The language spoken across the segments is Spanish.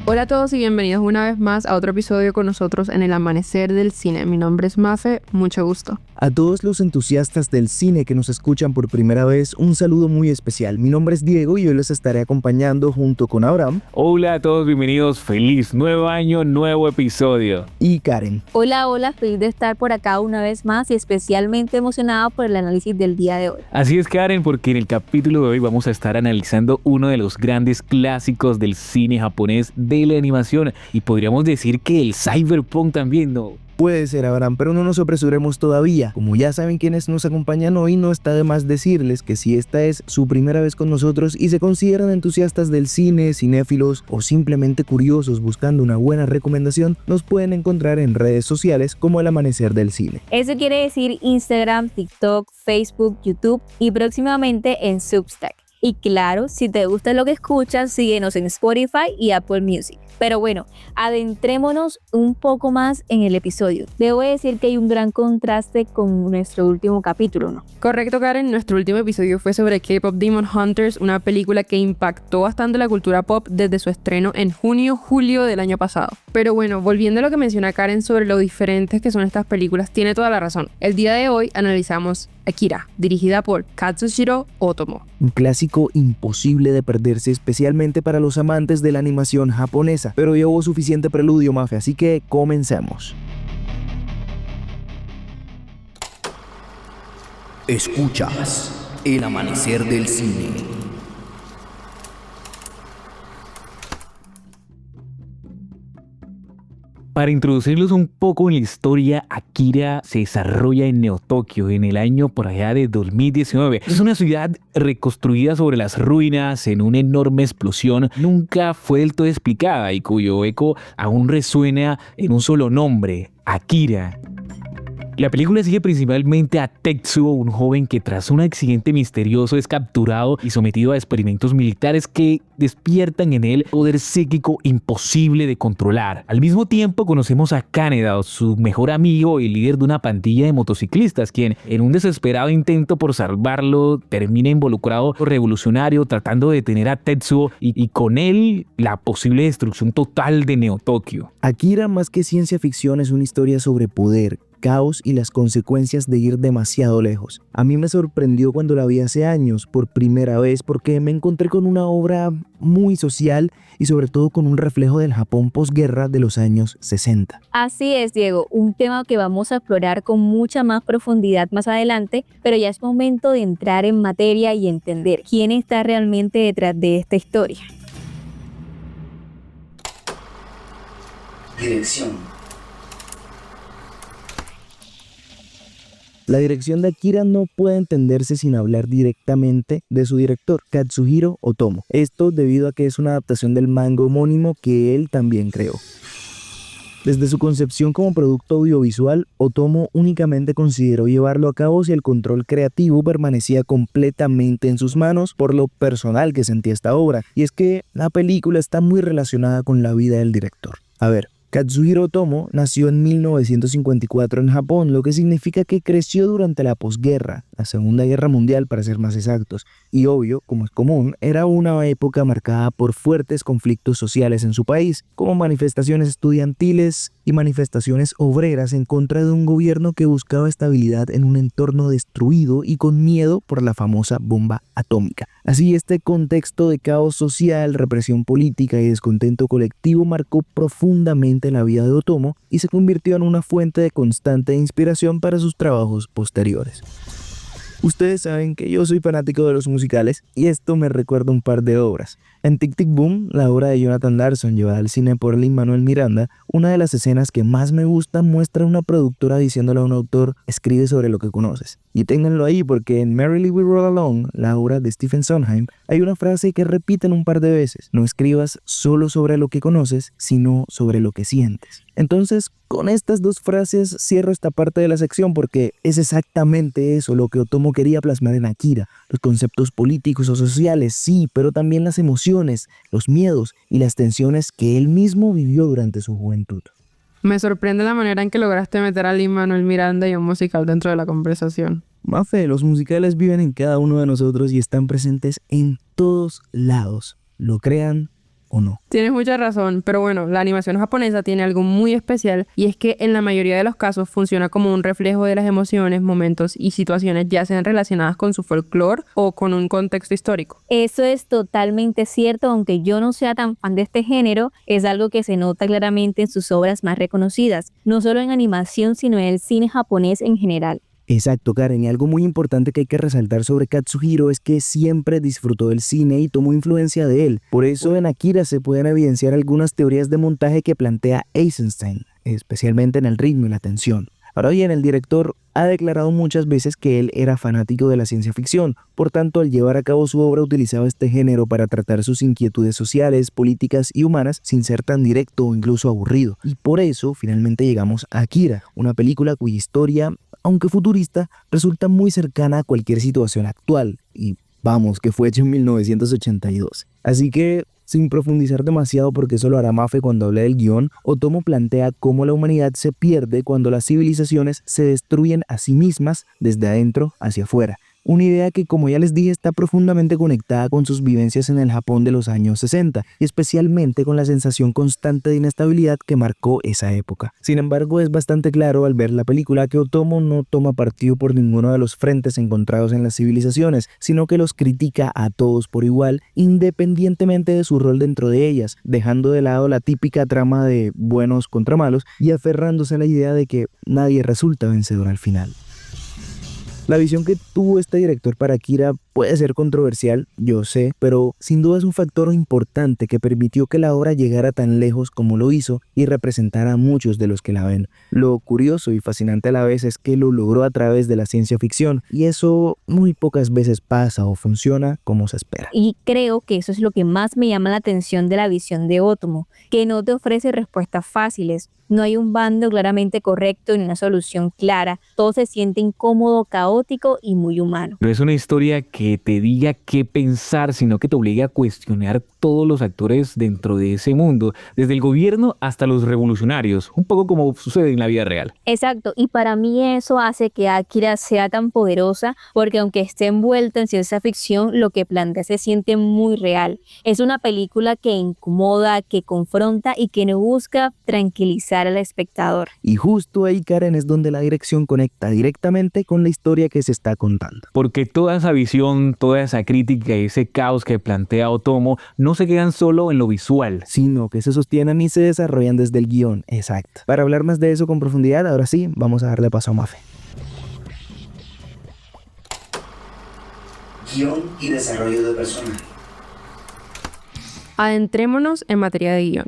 Hola a todos y bienvenidos una vez más a otro episodio con nosotros en el Amanecer del Cine. Mi nombre es Mafe, mucho gusto. A todos los entusiastas del cine que nos escuchan por primera vez, un saludo muy especial. Mi nombre es Diego y hoy los estaré acompañando junto con Abraham. Hola a todos, bienvenidos. Feliz nuevo año, nuevo episodio. Y Karen. Hola, feliz de estar por acá una vez más y especialmente emocionada por el análisis del día de hoy. Así es, Karen, porque en el capítulo de hoy vamos a estar analizando uno de los grandes clásicos del cine japonés de la animación y podríamos decir que el cyberpunk también, ¿no? Puede ser, Abraham, pero no nos apresuremos todavía. Como ya saben quienes nos acompañan hoy, no está de más decirles que si esta es su primera vez con nosotros y se consideran entusiastas del cine, cinéfilos o simplemente curiosos buscando una buena recomendación, nos pueden encontrar en redes sociales como El Amanecer del Cine. Eso quiere decir Instagram, TikTok, Facebook, YouTube y próximamente en Substack. Y claro, si te gusta lo que escuchas, síguenos en Spotify y Apple Music. Pero bueno, adentrémonos un poco más en el episodio. Debo decir que hay un gran contraste con nuestro último capítulo, ¿no? Correcto, Karen. Nuestro último episodio fue sobre K-Pop Demon Hunters, una película que impactó bastante la cultura pop desde su estreno en julio del año pasado. Pero bueno, volviendo a lo que menciona Karen sobre lo diferentes que son estas películas, tiene toda la razón. El día de hoy analizamos Akira, dirigida por Katsuhiro Otomo. Un clásico imposible de perderse, especialmente para los amantes de la animación japonesa. Pero ya hubo suficiente preludio, Mafe, así que comencemos. Escuchas El Amanecer del Cine. Para introducirlos un poco en la historia, Akira se desarrolla en Neo-Tokio en el año por allá de 2019. Es una ciudad reconstruida sobre las ruinas en una enorme explosión. Nunca fue del todo explicada y cuyo eco aún resuena en un solo nombre, Akira. La película sigue principalmente a Tetsuo, un joven que tras un accidente misterioso es capturado y sometido a experimentos militares que despiertan en él poder psíquico imposible de controlar. Al mismo tiempo conocemos a Kaneda, su mejor amigo y líder de una pandilla de motociclistas, quien en un desesperado intento por salvarlo termina involucrado en lo revolucionario tratando de detener a Tetsuo y con él la posible destrucción total de Neo-Tokio. Akira, más que ciencia ficción, es una historia sobre poder, caos y las consecuencias de ir demasiado lejos. A mí me sorprendió cuando la vi hace años por primera vez porque me encontré con una obra muy social y sobre todo con un reflejo del Japón posguerra de los años 60. Así es, Diego, un tema que vamos a explorar con mucha más profundidad más adelante, pero ya es momento de entrar en materia y entender quién está realmente detrás de esta historia. Dirección. La dirección de Akira no puede entenderse sin hablar directamente de su director, Katsuhiro Otomo. Esto debido a que es una adaptación del manga homónimo que él también creó. Desde su concepción como producto audiovisual, Otomo únicamente consideró llevarlo a cabo si el control creativo permanecía completamente en sus manos por lo personal que sentía esta obra. Y es que la película está muy relacionada con la vida del director. A ver, Katsuhiro Otomo nació en 1954 en Japón, lo que significa que creció durante la posguerra, la Segunda Guerra Mundial para ser más exactos, y obvio, como es común, era una época marcada por fuertes conflictos sociales en su país, como manifestaciones estudiantiles y manifestaciones obreras en contra de un gobierno que buscaba estabilidad en un entorno destruido y con miedo por la famosa bomba atómica. Así, este contexto de caos social, represión política y descontento colectivo marcó profundamente la vida de Otomo y se convirtió en una fuente de constante inspiración para sus trabajos posteriores. Ustedes saben que yo soy fanático de los musicales y esto me recuerda un par de obras. En Tic Tic Boom, la obra de Jonathan Larson llevada al cine por Lin-Manuel Miranda, una de las escenas que más me gusta muestra a una productora diciéndole a un autor: escribe sobre lo que conoces. Y ténganlo ahí porque en Merrily We Roll Along, la obra de Stephen Sondheim, hay una frase que repiten un par de veces: no escribas solo sobre lo que conoces, sino sobre lo que sientes. Entonces, con estas dos frases cierro esta parte de la sección porque es exactamente eso lo que Otomo quería plasmar en Akira. Los conceptos políticos o sociales, sí, pero también las emociones, los miedos y las tensiones que él mismo vivió durante su juventud. Me sorprende la manera en que lograste meter a Lin-Manuel Miranda y un musical dentro de la conversación. Mafe, los musicales viven en cada uno de nosotros y están presentes en todos lados, lo crean o o no. Tienes mucha razón, pero bueno, la animación japonesa tiene algo muy especial y es que en la mayoría de los casos funciona como un reflejo de las emociones, momentos y situaciones ya sean relacionadas con su folclore o con un contexto histórico. Eso es totalmente cierto, aunque yo no sea tan fan de este género, es algo que se nota claramente en sus obras más reconocidas, no solo en animación, sino en el cine japonés en general. Exacto, Karen, y algo muy importante que hay que resaltar sobre Katsuhiro es que siempre disfrutó del cine y tomó influencia de él. Por eso en Akira se pueden evidenciar algunas teorías de montaje que plantea Eisenstein, especialmente en el ritmo y la tensión. Ahora bien, el director ha declarado muchas veces que él era fanático de la ciencia ficción, por tanto, al llevar a cabo su obra utilizaba este género para tratar sus inquietudes sociales, políticas y humanas sin ser tan directo o incluso aburrido. Y por eso, finalmente llegamos a Akira, una película cuya historia, aunque futurista, resulta muy cercana a cualquier situación actual. Y vamos, que fue hecha en 1982. Así que, sin profundizar demasiado porque eso lo hará Mafe cuando hable del guión, Otomo plantea cómo la humanidad se pierde cuando las civilizaciones se destruyen a sí mismas desde adentro hacia afuera. Una idea que, como ya les dije, está profundamente conectada con sus vivencias en el Japón de los años 60, y especialmente con la sensación constante de inestabilidad que marcó esa época. Sin embargo, es bastante claro al ver la película que Otomo no toma partido por ninguno de los frentes encontrados en las civilizaciones, sino que los critica a todos por igual, independientemente de su rol dentro de ellas, dejando de lado la típica trama de buenos contra malos y aferrándose a la idea de que nadie resulta vencedor al final. La visión que tuvo este director para Akira puede ser controversial, yo sé, pero sin duda es un factor importante que permitió que la obra llegara tan lejos como lo hizo y representara a muchos de los que la ven. Lo curioso y fascinante a la vez es que lo logró a través de la ciencia ficción, y eso muy pocas veces pasa o funciona como se espera. Y creo que eso es lo que más me llama la atención de la visión de Otomo, que no te ofrece respuestas fáciles. No hay un bando claramente correcto ni una solución clara. Todo se siente incómodo, caótico y muy humano. No es una historia que te diga qué pensar, sino que te obliga a cuestionar todos los actores dentro de ese mundo, desde el gobierno hasta los revolucionarios, un poco como sucede en la vida real. Exacto, y para mí eso hace que Akira sea tan poderosa, porque aunque esté envuelta en ciencia ficción, lo que plantea se siente muy real. Es una película que incomoda, que confronta y que no busca tranquilizar al espectador. Y justo ahí, Karen, es donde la dirección conecta directamente con la historia que se está contando. Porque toda esa visión, toda esa crítica y ese caos que plantea Otomo no se quedan solo en lo visual, sino que se sostienen y se desarrollan desde el guión. Exacto. Para hablar más de eso con profundidad, ahora sí, vamos a darle paso a Mafe. Guión y desarrollo de personaje. Adentrémonos en materia de guión.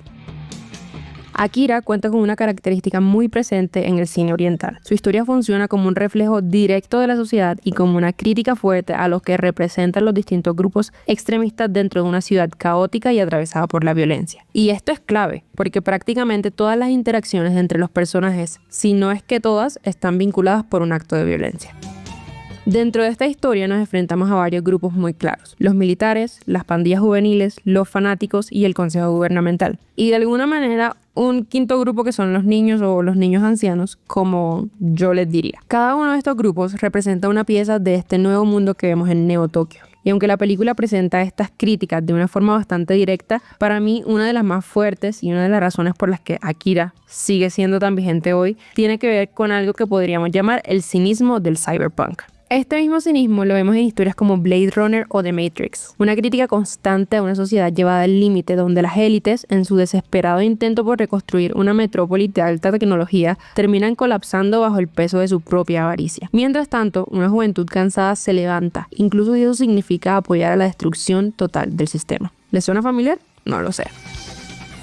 Akira cuenta con una característica muy presente en el cine oriental. Su historia funciona como un reflejo directo de la sociedad y como una crítica fuerte a lo que representan los distintos grupos extremistas dentro de una ciudad caótica y atravesada por la violencia. Y esto es clave, porque prácticamente todas las interacciones entre los personajes, si no es que todas, están vinculadas por un acto de violencia. Dentro de esta historia nos enfrentamos a varios grupos muy claros: los militares, las pandillas juveniles, los fanáticos y el consejo gubernamental. Y de alguna manera un quinto grupo que son los niños o los niños ancianos, como yo les diría. Cada uno de estos grupos representa una pieza de este nuevo mundo que vemos en Neo Tokio. Y aunque la película presenta estas críticas de una forma bastante directa, para mí una de las más fuertes y una de las razones por las que Akira sigue siendo tan vigente hoy tiene que ver con algo que podríamos llamar el cinismo del cyberpunk. Este mismo cinismo lo vemos en historias como Blade Runner o The Matrix, una crítica constante a una sociedad llevada al límite donde las élites, en su desesperado intento por reconstruir una metrópoli de alta tecnología, terminan colapsando bajo el peso de su propia avaricia. Mientras tanto, una juventud cansada se levanta, incluso si eso significa apoyar a la destrucción total del sistema. ¿Les suena familiar? No lo sé.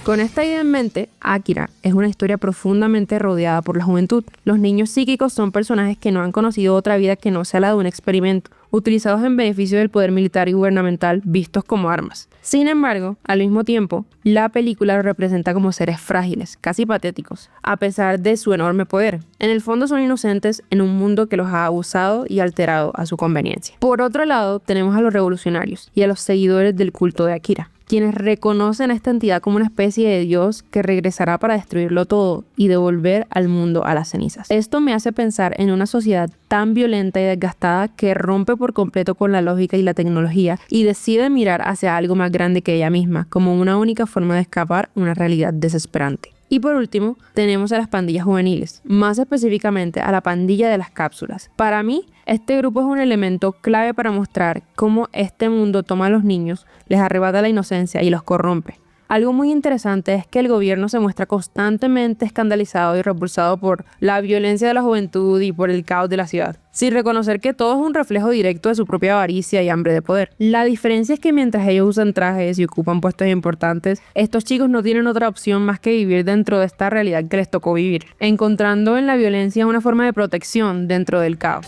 Con esta idea en mente, Akira es una historia profundamente rodeada por la juventud. Los niños psíquicos son personajes que no han conocido otra vida que no sea la de un experimento, utilizados en beneficio del poder militar y gubernamental, vistos como armas. Sin embargo, al mismo tiempo, la película los representa como seres frágiles, casi patéticos, a pesar de su enorme poder. En el fondo son inocentes en un mundo que los ha abusado y alterado a su conveniencia. Por otro lado, tenemos a los revolucionarios y a los seguidores del culto de Akira, quienes reconocen a esta entidad como una especie de dios que regresará para destruirlo todo y devolver al mundo a las cenizas. Esto me hace pensar en una sociedad tan violenta y desgastada que rompe por completo con la lógica y la tecnología y decide mirar hacia algo más grande que ella misma, como una única forma de escapar una realidad desesperante. Y por último, tenemos a las pandillas juveniles, más específicamente a la pandilla de las cápsulas. Para mí, este grupo es un elemento clave para mostrar cómo este mundo toma a los niños, les arrebata la inocencia y los corrompe. Algo muy interesante es que el gobierno se muestra constantemente escandalizado y repulsado por la violencia de la juventud y por el caos de la ciudad, sin reconocer que todo es un reflejo directo de su propia avaricia y hambre de poder. La diferencia es que mientras ellos usan trajes y ocupan puestos importantes, estos chicos no tienen otra opción más que vivir dentro de esta realidad que les tocó vivir, encontrando en la violencia una forma de protección dentro del caos.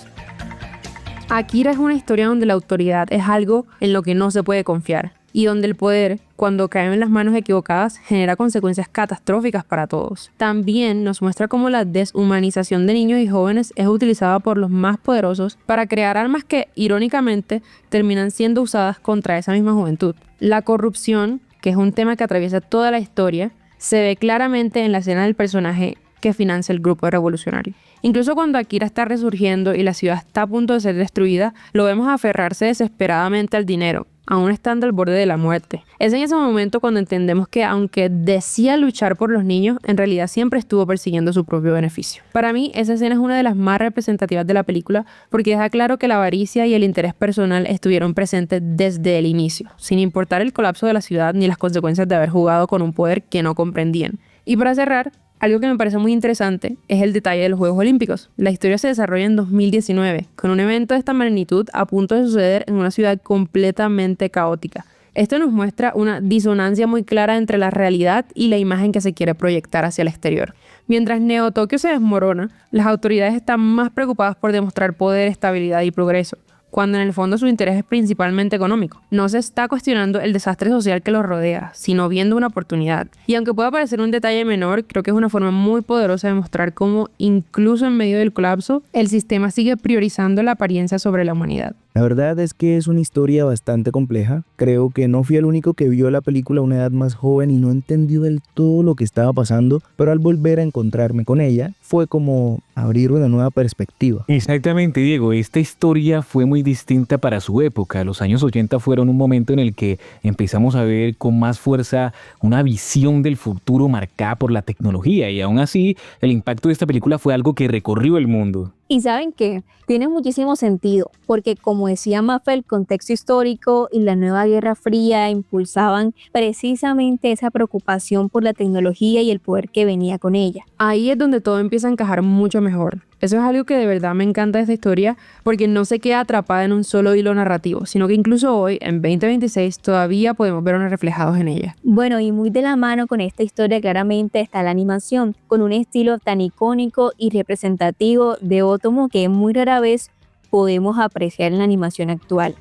Akira es una historia donde la autoridad es algo en lo que no se puede confiar, y donde el poder, cuando cae en las manos equivocadas, genera consecuencias catastróficas para todos. También nos muestra cómo la deshumanización de niños y jóvenes es utilizada por los más poderosos para crear armas que, irónicamente, terminan siendo usadas contra esa misma juventud. La corrupción, que es un tema que atraviesa toda la historia, se ve claramente en la escena del personaje que financia el grupo revolucionario. Incluso cuando Akira está resurgiendo y la ciudad está a punto de ser destruida, lo vemos aferrarse desesperadamente al dinero, aún estando al borde de la muerte. Es en ese momento cuando entendemos que aunque decía luchar por los niños, en realidad siempre estuvo persiguiendo su propio beneficio. Para mí, esa escena es una de las más representativas de la película porque deja claro que la avaricia y el interés personal estuvieron presentes desde el inicio, sin importar el colapso de la ciudad ni las consecuencias de haber jugado con un poder que no comprendían. Y para cerrar, algo que me parece muy interesante es el detalle de los Juegos Olímpicos. La historia se desarrolla en 2019, con un evento de esta magnitud a punto de suceder en una ciudad completamente caótica. Esto nos muestra una disonancia muy clara entre la realidad y la imagen que se quiere proyectar hacia el exterior. Mientras Neo Tokio se desmorona, las autoridades están más preocupadas por demostrar poder, estabilidad y progreso, cuando en el fondo su interés es principalmente económico. No se está cuestionando el desastre social que los rodea, sino viendo una oportunidad. Y aunque pueda parecer un detalle menor, creo que es una forma muy poderosa de mostrar cómo, incluso en medio del colapso, el sistema sigue priorizando la apariencia sobre la humanidad. La verdad es que es una historia bastante compleja. Creo que no fui el único que vio la película a una edad más joven y no entendió del todo lo que estaba pasando, pero al volver a encontrarme con ella, fue como abrir una nueva perspectiva. Exactamente, Diego. Esta historia fue muy distinta para su época. Los años 80 fueron un momento en el que empezamos a ver con más fuerza una visión del futuro marcada por la tecnología, y aún así el impacto de esta película fue algo que recorrió el mundo. Y ¿saben qué? Tiene muchísimo sentido, porque como decía Mafe, el contexto histórico y la nueva Guerra Fría impulsaban precisamente esa preocupación por la tecnología y el poder que venía con ella. Ahí es donde todo empieza a encajar mucho mejor. Eso es algo que de verdad me encanta de esta historia, porque no se queda atrapada en un solo hilo narrativo, sino que incluso hoy, en 2026, todavía podemos vernos reflejados en ella. Bueno, y muy de la mano con esta historia claramente está la animación, con un estilo tan icónico y representativo de Otomo que muy rara vez podemos apreciar en la animación actual.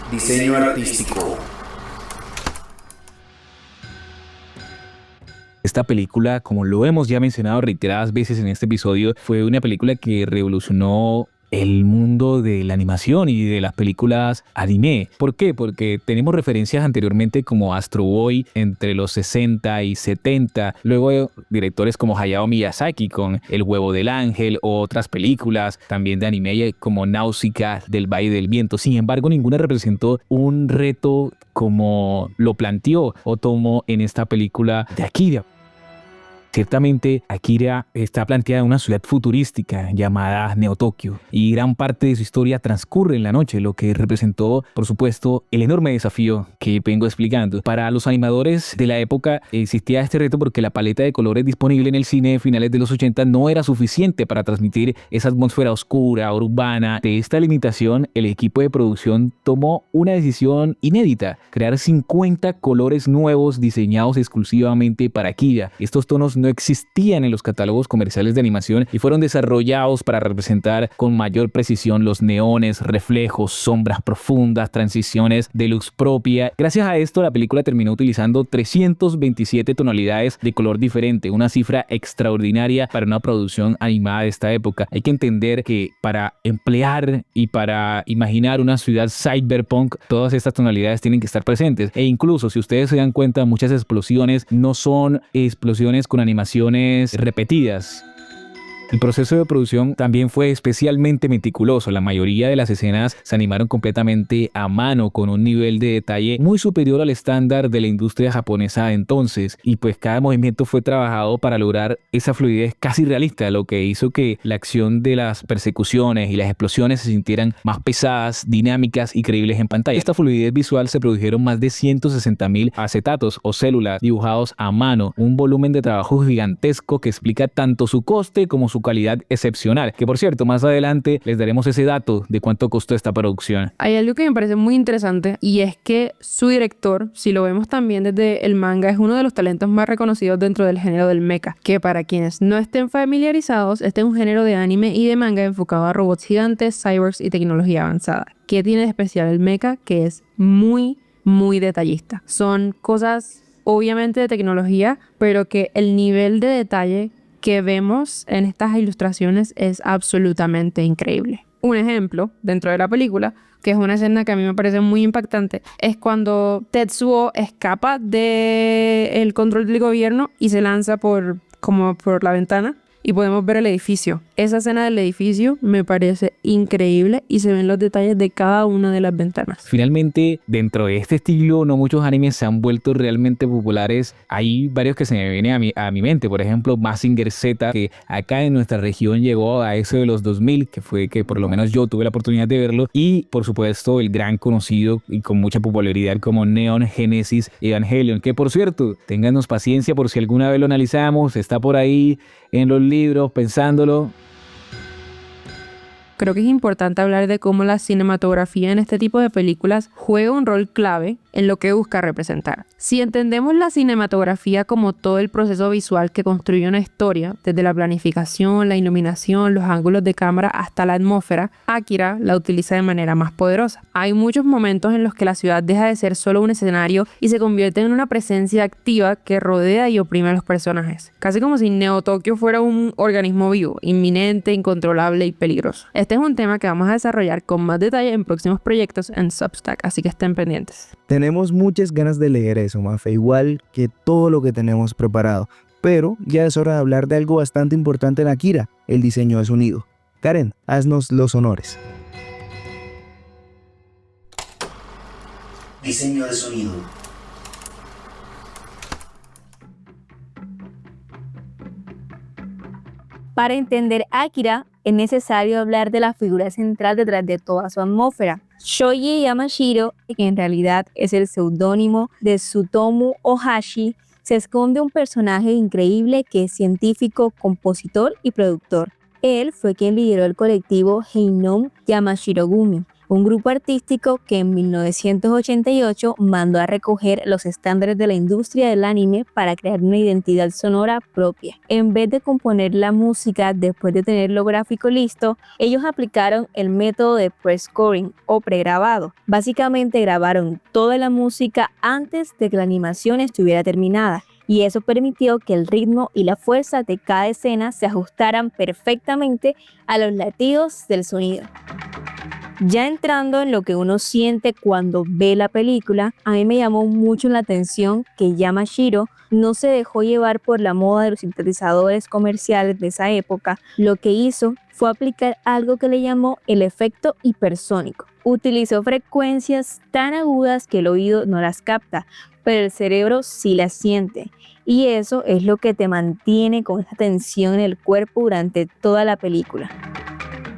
Diseño artístico. Esta película, como lo hemos ya mencionado reiteradas veces en este episodio, fue una película que revolucionó el mundo de la animación y de las películas anime. ¿Por qué? Porque tenemos referencias anteriormente como Astro Boy entre los 60 y 70, luego directores como Hayao Miyazaki con El huevo del ángel o otras películas también de anime como Náusica del Valle del Viento. Sin embargo, ninguna representó un reto como lo planteó Otomo en esta película de Akira. Ciertamente, Akira está planteada en una ciudad futurística llamada Neo Tokio y gran parte de su historia transcurre en la noche, lo que representó, por supuesto, el enorme desafío que vengo explicando. Para los animadores de la época existía este reto porque la paleta de colores disponible en el cine de finales de los 80 no era suficiente para transmitir esa atmósfera oscura, urbana. De esta limitación, el equipo de producción tomó una decisión inédita: crear 50 colores nuevos diseñados exclusivamente para Akira. Estos tonos no existían en los catálogos comerciales de animación y fueron desarrollados para representar con mayor precisión los neones, reflejos, sombras profundas, transiciones de luz propia. Gracias a esto, la película terminó utilizando 327 tonalidades de color diferente, una cifra extraordinaria para una producción animada de esta época. Hay que entender que para emplear y para imaginar una ciudad cyberpunk, todas estas tonalidades tienen que estar presentes. E incluso, si ustedes se dan cuenta, muchas explosiones no son explosiones con animaciones repetidas. El proceso de producción también fue especialmente meticuloso. La mayoría de las escenas se animaron completamente a mano con un nivel de detalle muy superior al estándar de la industria japonesa de entonces, y pues cada movimiento fue trabajado para lograr esa fluidez casi realista, lo que hizo que la acción de las persecuciones y las explosiones se sintieran más pesadas, dinámicas y creíbles en pantalla. Esta fluidez visual se produjeron más de 160.000 acetatos o células dibujados a mano, un volumen de trabajo gigantesco que explica tanto su coste como su calidad excepcional, que por cierto, más adelante les daremos ese dato de cuánto costó esta producción. Hay algo que me parece muy interesante y es que su director, si lo vemos también desde el manga, es uno de los talentos más reconocidos dentro del género del mecha, que para quienes no estén familiarizados, este es un género de anime y de manga enfocado a robots gigantes, cyborgs y tecnología avanzada. ¿Qué tiene de especial el mecha? Que es muy detallista. Son cosas obviamente de tecnología, pero que el nivel de detalle que vemos en estas ilustraciones es absolutamente increíble. Un ejemplo dentro de la película, que es una escena que a mí me parece muy impactante, es cuando Tetsuo escapa del control del gobierno y se lanza por la ventana y podemos ver el edificio. Esa escena del edificio me parece increíble y se ven los detalles de cada una de las ventanas. Finalmente, dentro de este estilo, no muchos animes se han vuelto realmente populares. Hay varios que se me vienen a mi mente. Por ejemplo, Mazinger Z, que acá en nuestra región llegó a eso de los 2000, que fue que por lo menos yo tuve la oportunidad de verlo. Y, por supuesto, el gran conocido y con mucha popularidad como Neon Genesis Evangelion, que por cierto, ténganos paciencia por si alguna vez lo analizamos, está por ahí en los libros, pensándolo. Creo que es importante hablar de cómo la cinematografía en este tipo de películas juega un rol clave en lo que busca representar. Si entendemos la cinematografía como todo el proceso visual que construye una historia, desde la planificación, la iluminación, los ángulos de cámara hasta la atmósfera, Akira la utiliza de manera más poderosa. Hay muchos momentos en los que la ciudad deja de ser solo un escenario y se convierte en una presencia activa que rodea y oprime a los personajes. Casi como si Neo Tokio fuera un organismo vivo, inminente, incontrolable y peligroso. Este es un tema que vamos a desarrollar con más detalle en próximos proyectos en Substack, así que estén pendientes. Tenemos muchas ganas de leer eso, Mafe, igual que todo lo que tenemos preparado. Pero ya es hora de hablar de algo bastante importante en Akira, el diseño de sonido. Karen, haznos los honores. Diseño de sonido. Para entender Akira, es necesario hablar de la figura central detrás de toda su atmósfera. Shoji Yamashiro, que en realidad es el seudónimo de Tsutomu Ohashi, se esconde un personaje increíble que es científico, compositor y productor. Él fue quien lideró el colectivo Heinon Yamashirogumi, un grupo artístico que en 1988 mandó a recoger los estándares de la industria del anime para crear una identidad sonora propia. En vez de componer la música después de tener lo gráfico listo, ellos aplicaron el método de pre-scoring o pregrabado. Básicamente grabaron toda la música antes de que la animación estuviera terminada. Y eso permitió que el ritmo y la fuerza de cada escena se ajustaran perfectamente a los latidos del sonido. Ya entrando en lo que uno siente cuando ve la película, a mí me llamó mucho la atención que Yamashiro no se dejó llevar por la moda de los sintetizadores comerciales de esa época. Lo que hizo fue aplicar algo que le llamó el efecto hipersónico. Utilizó frecuencias tan agudas que el oído no las capta, pero el cerebro sí las siente. Y eso es lo que te mantiene con esa tensión en el cuerpo durante toda la película.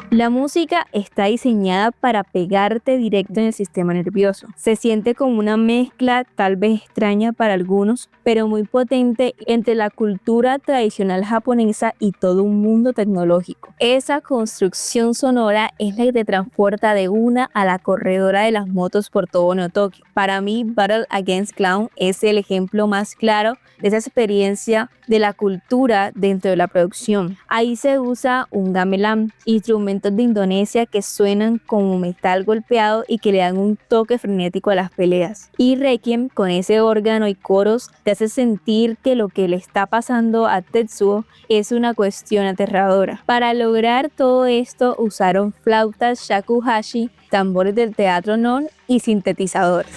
La música está diseñada para pegarte directo en el sistema nervioso. Se siente como una mezcla tal vez extraña para algunos, pero muy potente entre la cultura tradicional japonesa y todo un mundo tecnológico. Esa construcción sonora es la que te transporta de una a la corredora de las motos por todo Neo Tokio. Para mí, Battle Against Clown es el ejemplo más claro de esa experiencia de la cultura dentro de la producción. Ahí se usa un gamelan, instrumentos de Indonesia que suenan como metal golpeado y que le dan un toque frenético a las peleas. Y Requiem, con ese órgano y coros, te hace sentir que lo que le está pasando a Tetsuo es una cuestión aterradora. Para lograr todo esto usaron flautas shakuhachi, tambores del teatro non y sintetizadores.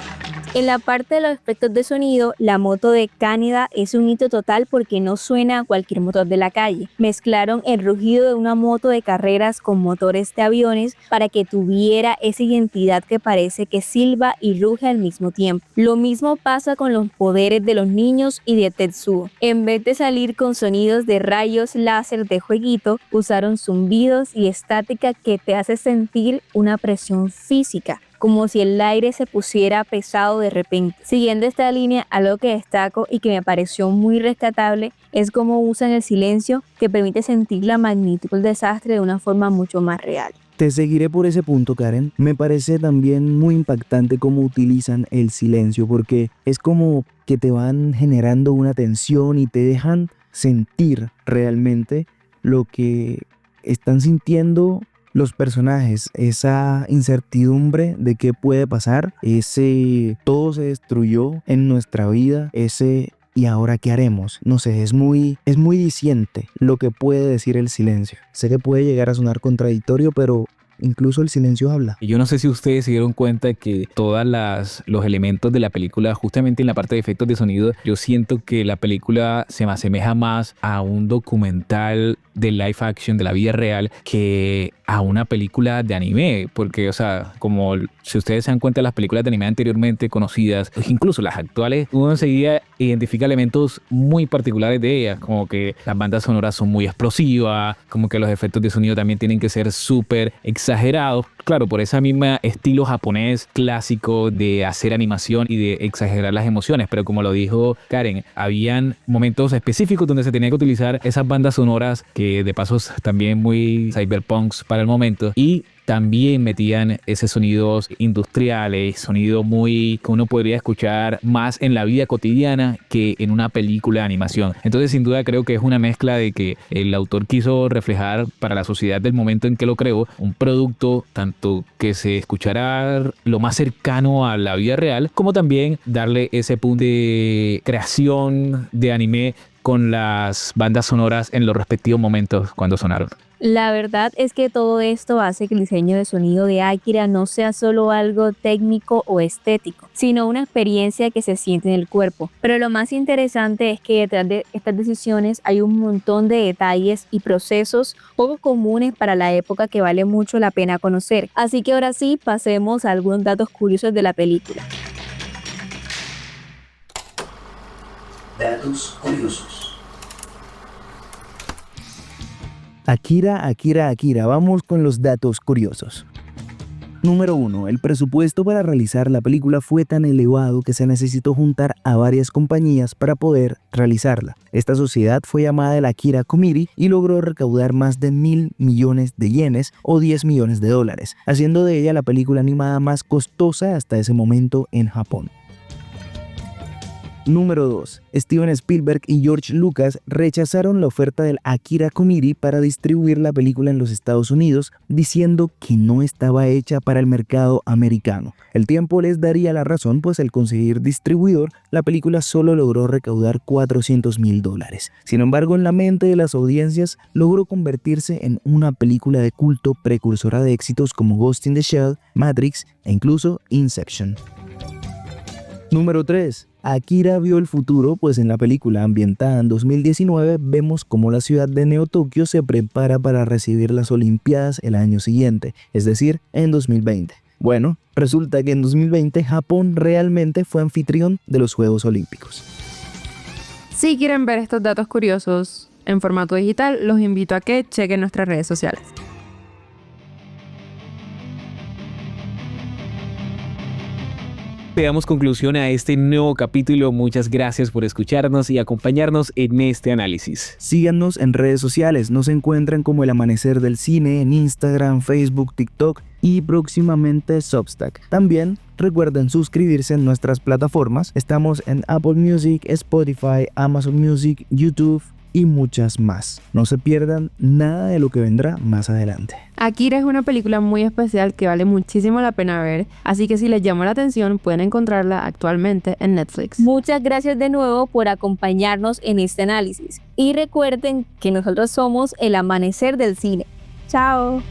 En la parte de los efectos de sonido, la moto de Canida es un hito total porque no suena a cualquier motor de la calle. Mezclaron el rugido de una moto de carreras con motores de aviones para que tuviera esa identidad que parece que silba y ruge al mismo tiempo. Lo mismo pasa con los poderes de los niños y de Tetsuo. En vez de salir con sonidos de rayos láser de jueguito, usaron zumbidos y estática que te hace sentir una presión física, como si el aire se pusiera pesado de repente. Siguiendo esta línea, algo que destaco y que me pareció muy rescatable es cómo usan el silencio, que permite sentir la magnitud del desastre de una forma mucho más real. Te seguiré por ese punto, Karen. Me parece también muy impactante cómo utilizan el silencio, porque es como que te van generando una tensión y te dejan sentir realmente lo que están sintiendo los personajes, esa incertidumbre de qué puede pasar, ese todo se destruyó en nuestra vida, ese ¿y ahora qué haremos? No sé, es muy diciente lo que puede decir el silencio. Sé que puede llegar a sonar contradictorio, pero incluso el silencio habla. Yo no sé si ustedes se dieron cuenta que todos los elementos de la película, justamente en la parte de efectos de sonido, yo siento que la película se me asemeja más a un documental de live action de la vida real que a una película de anime, porque, o sea, como si ustedes se dan cuenta, las películas de anime anteriormente conocidas, incluso las actuales, uno enseguida identifica elementos muy particulares de ellas, como que las bandas sonoras son muy explosivas, como que los efectos de sonido también tienen que ser súper exagerados, claro, por ese mismo estilo japonés clásico de hacer animación y de exagerar las emociones, pero como lo dijo Karen, habían momentos específicos donde se tenía que utilizar esas bandas sonoras que de paso también muy cyberpunks para el momento, y también metían esos sonidos industriales, sonido muy que uno podría escuchar más en la vida cotidiana que en una película de animación. Entonces, sin duda, creo que es una mezcla de que el autor quiso reflejar para la sociedad del momento en que lo creó un producto tanto que se escuchara lo más cercano a la vida real, como también darle ese punto de creación de anime con las bandas sonoras en los respectivos momentos cuando sonaron. La verdad es que todo esto hace que el diseño de sonido de Akira no sea solo algo técnico o estético, sino una experiencia que se siente en el cuerpo. Pero lo más interesante es que detrás de estas decisiones hay un montón de detalles y procesos poco comunes para la época que vale mucho la pena conocer. Así que ahora sí, pasemos a algunos datos curiosos de la película. Datos curiosos. Akira, vamos con los datos curiosos. Número 1. El presupuesto para realizar la película fue tan elevado que se necesitó juntar a varias compañías para poder realizarla. Esta sociedad fue llamada el Akira Committee y logró recaudar más de 1.000 millones de yenes o 10 millones de dólares, haciendo de ella la película animada más costosa hasta ese momento en Japón. Número 2. Steven Spielberg y George Lucas rechazaron la oferta del Akira Committee para distribuir la película en los Estados Unidos, diciendo que no estaba hecha para el mercado americano. El tiempo les daría la razón, pues al conseguir distribuidor, la película solo logró recaudar $400,000. Sin embargo, en la mente de las audiencias, logró convertirse en una película de culto precursora de éxitos como Ghost in the Shell, Matrix e incluso Inception. Número 3. Akira vio el futuro, pues en la película ambientada en 2019 vemos cómo la ciudad de Neo Tokio se prepara para recibir las Olimpiadas el año siguiente, es decir, en 2020. Bueno, resulta que en 2020 Japón realmente fue anfitrión de los Juegos Olímpicos. Si quieren ver estos datos curiosos en formato digital, los invito a que chequen nuestras redes sociales. Le damos conclusión a este nuevo capítulo. Muchas gracias por escucharnos y acompañarnos en este análisis. Síganos en redes sociales, nos encuentran como El Amanecer del Cine en Instagram, Facebook, TikTok y próximamente Substack. También recuerden suscribirse en nuestras plataformas. Estamos en Apple Music, Spotify, Amazon Music, YouTube y muchas más. No se pierdan nada de lo que vendrá más adelante. Akira es una película muy especial que vale muchísimo la pena ver, así que si les llama la atención pueden encontrarla actualmente en Netflix. Muchas gracias de nuevo por acompañarnos en este análisis y recuerden que nosotros somos El Amanecer del Cine. ¡Chao!